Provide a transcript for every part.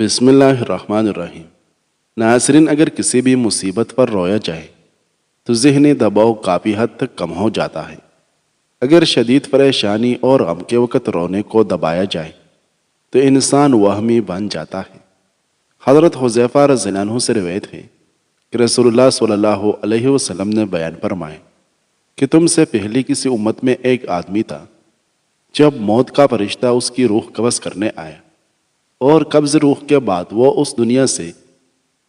بسم اللہ الرحمن الرحیم۔ ناظرین، اگر کسی بھی مصیبت پر رویا جائے تو ذہنی دباؤ کافی حد تک کم ہو جاتا ہے۔ اگر شدید پریشانی اور غم کے وقت رونے کو دبایا جائے تو انسان وہمی بن جاتا ہے۔ حضرت حذیفہ رضی اللہ عنہ سے روایت ہے کہ رسول اللہ صلی اللہ علیہ وسلم نے بیان فرمایا کہ تم سے پہلی کسی امت میں ایک آدمی تھا، جب موت کا فرشتہ اس کی روح قبض کرنے آیا اور قبض روح کے بعد وہ اس دنیا سے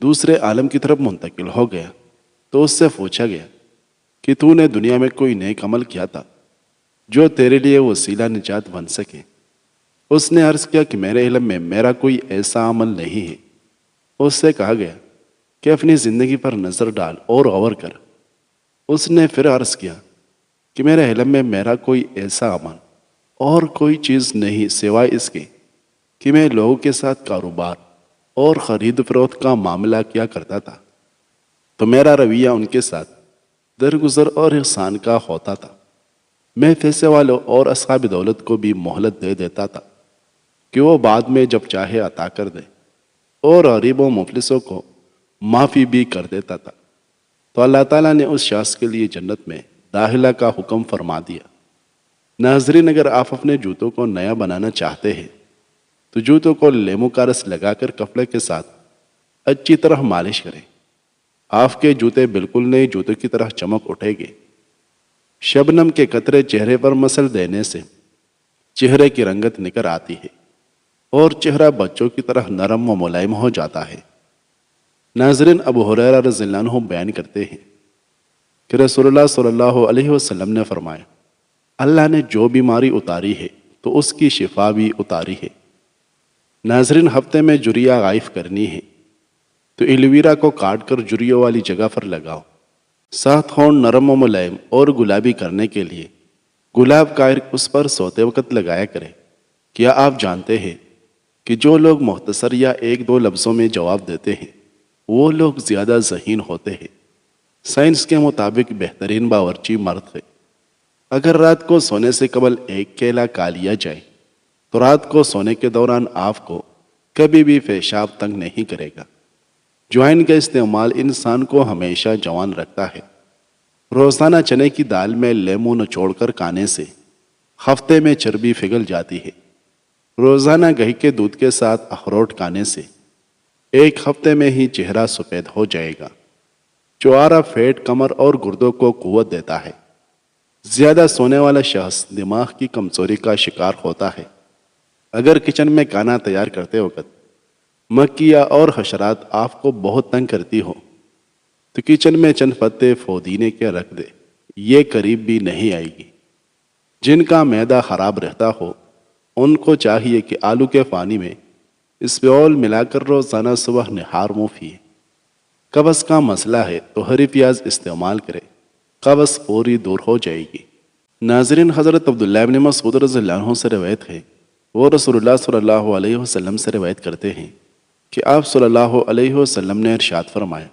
دوسرے عالم کی طرف منتقل ہو گیا تو اس سے پوچھا گیا کہ تو نے دنیا میں کوئی نیک عمل کیا تھا جو تیرے لیے وسیلہ نجات بن سکے؟ اس نے عرض کیا کہ میرے علم میں میرا کوئی ایسا عمل نہیں ہے۔ اس سے کہا گیا کہ اپنی زندگی پر نظر ڈال اور غور کر۔ اس نے پھر عرض کیا کہ میرے علم میں میرا کوئی ایسا عمل اور کوئی چیز نہیں سوائے اس کے کہ میں لوگوں کے ساتھ کاروبار اور خرید فروخت کا معاملہ کیا کرتا تھا، تو میرا رویہ ان کے ساتھ درگزر اور احسان کا ہوتا تھا۔ میں پیسے والوں اور اصحاب دولت کو بھی مہلت دے دیتا تھا کہ وہ بعد میں جب چاہے عطا کر دے، اور غریبوں مفلسوں کو معافی بھی کر دیتا تھا۔ تو اللہ تعالیٰ نے اس شخص کے لیے جنت میں داخلہ کا حکم فرما دیا۔ ناظرین، اگر آپ اپنے جوتوں کو نیا بنانا چاہتے ہیں تو جوتوں کو لیموں کا رس لگا کر کپڑے کے ساتھ اچھی طرح مالش کریں۔ آپ کے جوتے بالکل نئے جوتوں کی طرح چمک اٹھیں گے۔ شبنم کے قطرے چہرے پر مسل دینے سے چہرے کی رنگت نکر آتی ہے اور چہرہ بچوں کی طرح نرم و ملائم ہو جاتا ہے۔ ناظرین، ابو ہریرہ رضی اللہ عنہ بیان کرتے ہیں کہ رسول اللہ صلی اللہ علیہ وسلم نے فرمایا، اللہ نے جو بیماری اتاری ہے تو اس کی شفا بھی اتاری ہے۔ ناظرین، ہفتے میں جریا غائف کرنی ہے تو ایلویرا کو کاٹ کر جریوں والی جگہ پر لگاؤ۔ سخت ہونٹ نرم و ملائم اور گلابی کرنے کے لیے گلاب کا عرق اس پر سوتے وقت لگایا کرے۔ کیا آپ جانتے ہیں کہ جو لوگ مختصر یا ایک دو لفظوں میں جواب دیتے ہیں وہ لوگ زیادہ ذہین ہوتے ہیں؟ سائنس کے مطابق بہترین باورچی مرد ہے۔ اگر رات کو سونے سے قبل ایک کیلا کھا لیا جائے تو رات کو سونے کے دوران آپ کو کبھی بھی پیشاب تنگ نہیں کرے گا۔ جوائن کا استعمال انسان کو ہمیشہ جوان رکھتا ہے۔ روزانہ چنے کی دال میں لیموں نچوڑ کر کھانے سے ہفتے میں چربی پگھل جاتی ہے۔ روزانہ گھی کے دودھ کے ساتھ اخروٹ کھانے سے ایک ہفتے میں ہی چہرہ سفید ہو جائے گا۔ چوارا فیٹ کمر اور گردوں کو قوت دیتا ہے۔ زیادہ سونے والا شخص دماغ کی کمزوری کا شکار ہوتا ہے۔ اگر کچن میں کھانا تیار کرتے وقت مکھیاں اور حشرات آپ کو بہت تنگ کرتی ہو تو کچن میں چند پتے پودینے کے رکھ دے، یہ قریب بھی نہیں آئے گی۔ جن کا معدہ خراب رہتا ہو ان کو چاہیے کہ آلو کے پانی میں اسپیول ملا کر روزانہ صبح نہار منہ پیے۔ قبض کا مسئلہ ہے تو ہری پیاز استعمال کرے، قبض پوری دور ہو جائے گی۔ ناظرین، حضرت عبداللہ بن مسعود رضی اللہ عنہ سے روایت ہے، وہ رسول اللہ صلی اللہ علیہ وسلم سے روایت کرتے ہیں کہ آپ صلی اللہ علیہ وسلم نے ارشاد فرمایا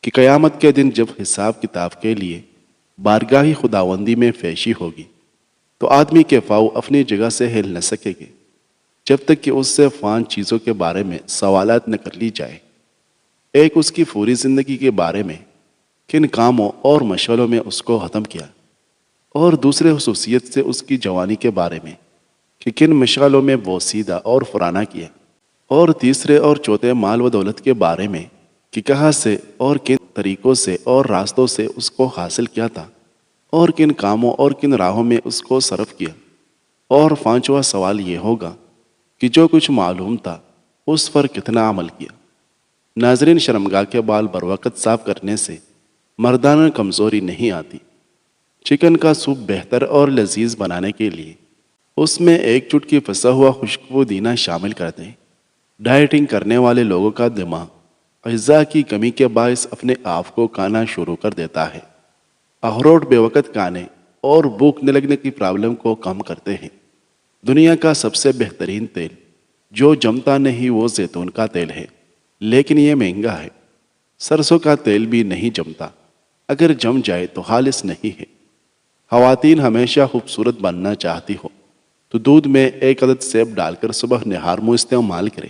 کہ قیامت کے دن جب حساب کتاب کے لیے بارگاہ خداوندی میں پیشی ہوگی تو آدمی کے پاؤں اپنی جگہ سے ہل نہ سکے گے جب تک کہ اس سے فان چیزوں کے بارے میں سوالات نہ کر لی جائے۔ ایک، اس کی پوری زندگی کے بارے میں کن کاموں اور مشغلوں میں اس کو ختم کیا، اور دوسرے خصوصیت سے اس کی جوانی کے بارے میں کہ کن مشغلوں میں وہ سیدھا اور پرانا کیا، اور تیسرے اور چوتھے مال و دولت کے بارے میں کہ کہاں سے اور کن طریقوں سے اور راستوں سے اس کو حاصل کیا تھا، اور کن کاموں اور کن راہوں میں اس کو صرف کیا۔ اور پانچواں سوال یہ ہوگا کہ جو کچھ معلوم تھا اس پر کتنا عمل کیا۔ ناظرین، شرمگاہ کے بال بروقت صاف کرنے سے مردانہ کمزوری نہیں آتی۔ چکن کا سوپ بہتر اور لذیذ بنانے کے لیے اس میں ایک چٹکی پسا ہوا خشک پودینہ شامل کر دیں۔ ڈائٹنگ کرنے والے لوگوں کا دماغ اجزاء کی کمی کے باعث اپنے آپ کو کھانا شروع کر دیتا ہے۔ اخروٹ بے وقت کھانے اور بھوک نہ لگنے کی پرابلم کو کم کرتے ہیں۔ دنیا کا سب سے بہترین تیل جو جمتا نہیں وہ زیتون کا تیل ہے، لیکن یہ مہنگا ہے۔ سرسوں کا تیل بھی نہیں جمتا، اگر جم جائے تو خالص نہیں ہے۔ خواتین ہمیشہ خوبصورت بننا چاہتی ہو تو دودھ میں ایک عدد سیب ڈال کر صبح نہار منہ استعمال کریں۔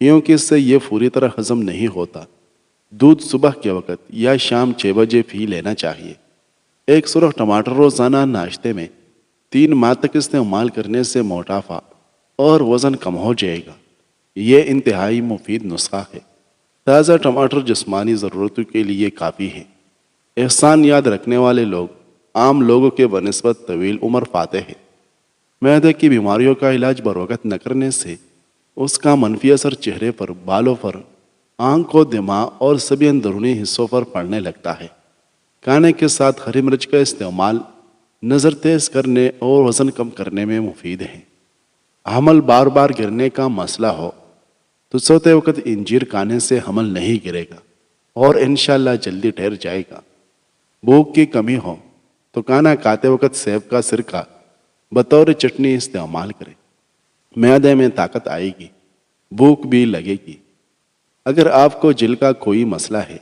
کیونکہ اس سے یہ پوری طرح ہضم نہیں ہوتا۔ دودھ صبح کے وقت یا شام 6 بجے پی لینا چاہیے۔ ایک سرخ ٹماٹر روزانہ ناشتے میں 3 ماہ تک استعمال کرنے سے موٹاپا اور وزن کم ہو جائے گا۔ یہ انتہائی مفید نسخہ ہے۔ تازہ ٹماٹر جسمانی ضرورتوں کے لیے کافی ہے۔ احسان یاد رکھنے والے لوگ عام لوگوں کے بنسبت طویل عمر پاتے ہیں۔ معدے کی بیماریوں کا علاج بروقت نہ کرنے سے اس کا منفی اثر چہرے پر، بالوں پر، آنکھوں، دماغ اور سبھی اندرونی حصوں پر پڑنے لگتا ہے۔ کھانے کے ساتھ ہری مرچ کا استعمال نظر تیز کرنے اور وزن کم کرنے میں مفید ہے۔ حمل بار بار گرنے کا مسئلہ ہو تو سوتے وقت انجیر کھانے سے حمل نہیں گرے گا اور انشاءاللہ جلدی ٹھہر جائے گا۔ بھوک کی کمی ہو تو کھانا کھاتے وقت سیب کا سرکہ بطور چٹنی استعمال کریں۔ معدے میں طاقت آئے گی، بھوک بھی لگے گی۔ اگر آپ کو جلد کا کوئی مسئلہ ہے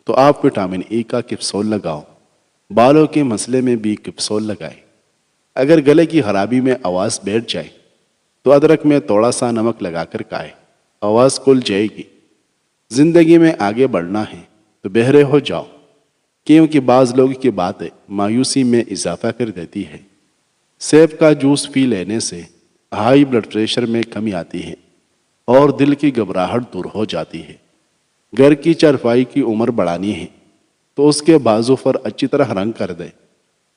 تو آپ وٹامن ای کا کیپسول لگاؤ۔ بالوں کے مسئلے میں بھی کیپسول لگائیں۔ اگر گلے کی خرابی میں آواز بیٹھ جائے تو ادرک میں تھوڑا سا نمک لگا کر کھائیں، آواز کھل جائے گی۔ زندگی میں آگے بڑھنا ہے تو بہرے ہو جاؤ، کیونکہ بعض لوگوں کی باتیں مایوسی میں اضافہ کر دیتی ہے۔ سیب کا جوس پی لینے سے ہائی بلڈ پریشر میں کمی آتی ہے اور دل کی گھبراہٹ دور ہو جاتی ہے۔ گھر کی چارپائی کی عمر بڑھانی ہے تو اس کے بازو پر اچھی طرح رنگ کر دے،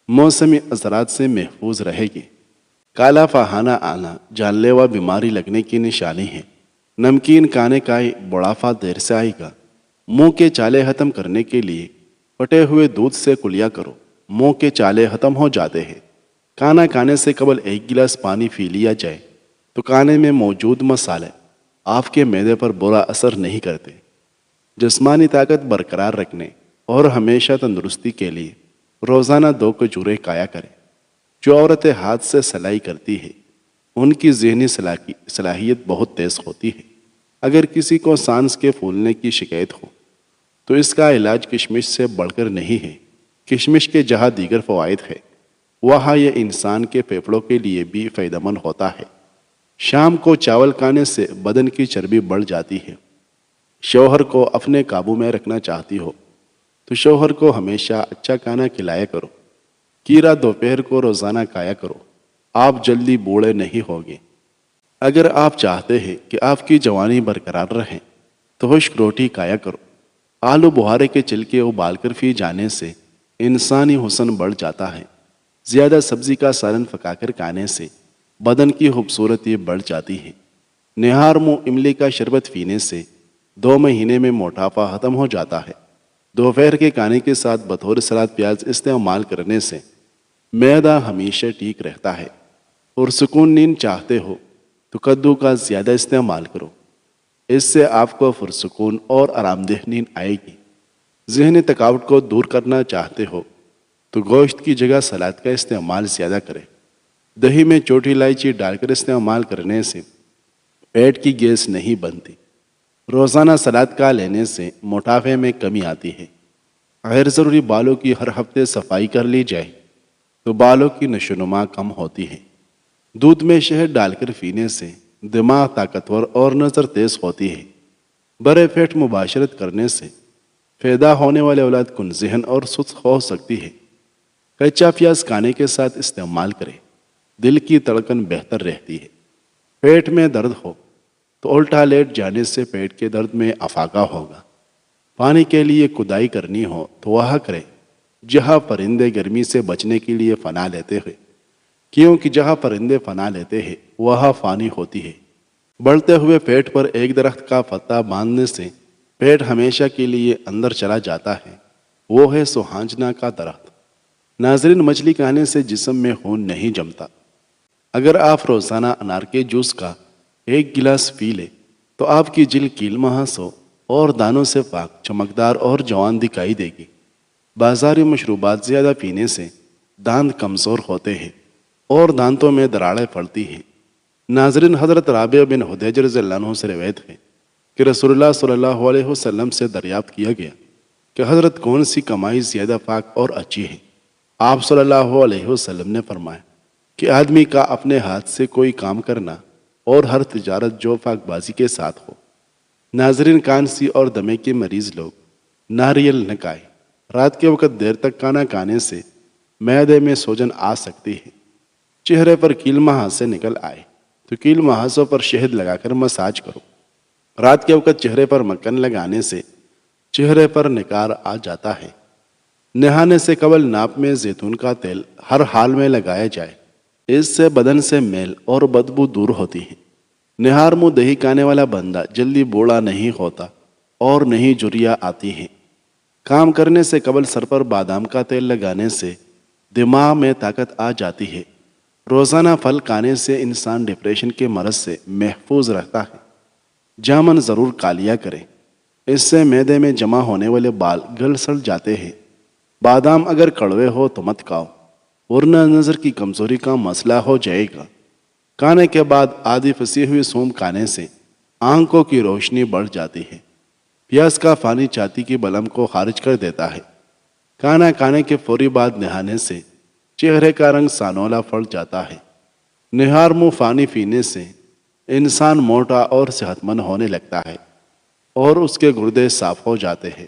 موسمی اثرات سے محفوظ رہے گی۔ کالا پہانا آنا جان لیوا بیماری لگنے کی نشانی ہے۔ نمکین کھانے کا بڑھاپا دیر سے آئے گا۔ منہ کے چالے ختم کرنے کے لیے پھٹے ہوئے دودھ سے کلیا کرو، منہ کے چالے ختم ہو جاتے ہیں۔ کھانا کھانے سے قبل 1 گلاس پانی پی لیا جائے تو کھانے میں موجود مسالے آپ کے معدے پر برا اثر نہیں کرتے۔ جسمانی طاقت برقرار رکھنے اور ہمیشہ تندرستی کے لیے روزانہ 2 کھجوریں کھایا کریں۔ جو عورتیں ہاتھ سے سلائی کرتی ہے ان کی ذہنی صلاحیت بہت تیز ہوتی ہے۔ اگر کسی کو سانس کے پھولنے کی شکایت ہو تو اس کا علاج کشمش سے بڑھ کر نہیں ہے۔ کشمش کے جہاں دیگر فوائد ہے وہاں یہ انسان کے پھیپھڑوں کے لیے بھی فائدہ مند ہوتا ہے۔ شام کو چاول کھانے سے بدن کی چربی بڑھ جاتی ہے۔ شوہر کو اپنے قابو میں رکھنا چاہتی ہو تو شوہر کو ہمیشہ اچھا کھانا کھلایا کرو۔ کیرا دوپہر کو روزانہ کھایا کرو، آپ جلدی بوڑھے نہیں ہوگے۔ اگر آپ چاہتے ہیں کہ آپ کی جوانی برقرار رہے تو خشک روٹی کھایا کرو۔ آلو بخارے کے چھلکے ابال کر پی جانے سے انسانی حسن بڑھ جاتا ہے۔ زیادہ سبزی کا سالن پکا کر کھانے سے بدن کی خوبصورتی بڑھ جاتی ہے۔ نہار منہ املی کا شربت پینے سے 2 مہینے میں موٹاپا ختم ہو جاتا ہے۔ دوپہر کے کھانے کے ساتھ بطور سلاد پیاز استعمال کرنے سے معدہ ہمیشہ ٹھیک رہتا ہے۔ اور سکون نیند چاہتے ہو تو کدو کا زیادہ استعمال کرو، اس سے آپ کو پرسکون اور آرام دہ نیند آئے گی۔ ذہنی تھکاوٹ کو دور کرنا چاہتے ہو تو گوشت کی جگہ سلاد کا استعمال زیادہ کریں۔ دہی میں چھوٹی الائچی ڈال کر استعمال کرنے سے پیٹ کی گیس نہیں بنتی۔ روزانہ سلاد کھا لینے سے موٹاپے میں کمی آتی ہے۔ غیر ضروری بالوں کی ہر ہفتے صفائی کر لی جائے تو بالوں کی نشو و نما کم ہوتی ہے۔ دودھ میں شہد ڈال کر پینے سے دماغ طاقتور اور نظر تیز ہوتی ہے۔ برے پیٹ مباشرت کرنے سے پیدا ہونے والے اولاد کن ذہن اور سست ہو سکتی ہے۔ کچا پیاز کھانے کے ساتھ استعمال کریں، دل کی دھڑکن بہتر رہتی ہے۔ پیٹ میں درد ہو تو الٹا لیٹ جانے سے پیٹ کے درد میں افاقہ ہوگا۔ پانی کے لیے کھدائی کرنی ہو تو وہاں کریں جہاں پرندے گرمی سے بچنے کے لیے پناہ لیتے ہیں، کیونکہ جہاں پرندے پناہ لیتے ہیں وہاں پانی ہوتی ہے۔ بڑھتے ہوئے پیٹ پر ایک درخت کا پتا باندھنے سے پیٹ ہمیشہ کے لیے اندر چلا جاتا ہے، وہ ہے سوہانجنا کا درخت۔ ناظرین، مچھلی کھانے سے جسم میں خون نہیں جمتا۔ اگر آپ روزانہ انار کے جوس کا 1 گلاس پی لیں تو آپ کی جلد کیل مہاسو اور دانوں سے پاک، چمکدار اور جوان دکھائی دے گی۔ بازاری مشروبات زیادہ پینے سے دانت کمزور ہوتے ہیں اور دانتوں میں دراڑیں پڑتی ہیں۔ ناظرین، حضرت رابعہ بن خدیج رضی اللہ عنہ سے روایت ہے کہ رسول اللہ صلی اللہ علیہ وسلم سے دریافت کیا گیا کہ حضرت کون سی کمائی زیادہ پاک اور اچھی ہے؟ آپ صلی اللہ علیہ وسلم نے فرمایا کہ آدمی کا اپنے ہاتھ سے کوئی کام کرنا اور ہر تجارت جو پاک بازی کے ساتھ ہو۔ ناظرین، کانسی اور دمے کے مریض لوگ ناریل نہ کھائیں۔ رات کے وقت دیر تک کھانا کھانے سے معدے میں سوجن آ سکتی ہے۔ چہرے پر کیل مہاسے نکل آئے تو کیل مہاسوں پر شہد لگا کر مساج کرو۔ رات کے وقت چہرے پر مکھن لگانے سے چہرے پر نکھار آ جاتا ہے۔ نہانے سے قبل ناک میں زیتون کا تیل ہر حال میں لگایا جائے، اس سے بدن سے میل اور بدبو دور ہوتی ہے۔ نہار منہ دہی کھانے والا بندہ جلدی بوڑھا نہیں ہوتا اور نہیں جھریاں آتی ہیں۔ کام کرنے سے قبل سر پر بادام کا تیل لگانے سے دماغ میں طاقت آ جاتی ہے۔ روزانہ پھل کھانے سے انسان ڈپریشن کے مرض سے محفوظ رہتا ہے۔ جامن ضرور کھا لیا کریں، اس سے معدے میں جمع ہونے والے بال گل سڑ جاتے ہیں۔ بادام اگر کڑوے ہو تو مت کھاؤ، ورنہ نظر کی کمزوری کا مسئلہ ہو جائے گا۔ کھانے کے بعد آدھی پسی ہوئی سونف کھانے سے آنکھوں کی روشنی بڑھ جاتی ہے۔ پیاز کا پانی چھاتی کی بلم کو خارج کر دیتا ہے۔ کھانا کھانے کے فوری بعد نہانے سے چہرے کا رنگ سانولا پڑ جاتا ہے۔ نہار منہ پانی پینے سے انسان موٹا اور صحت مند ہونے لگتا ہے اور اس کے گردے صاف ہو جاتے ہیں۔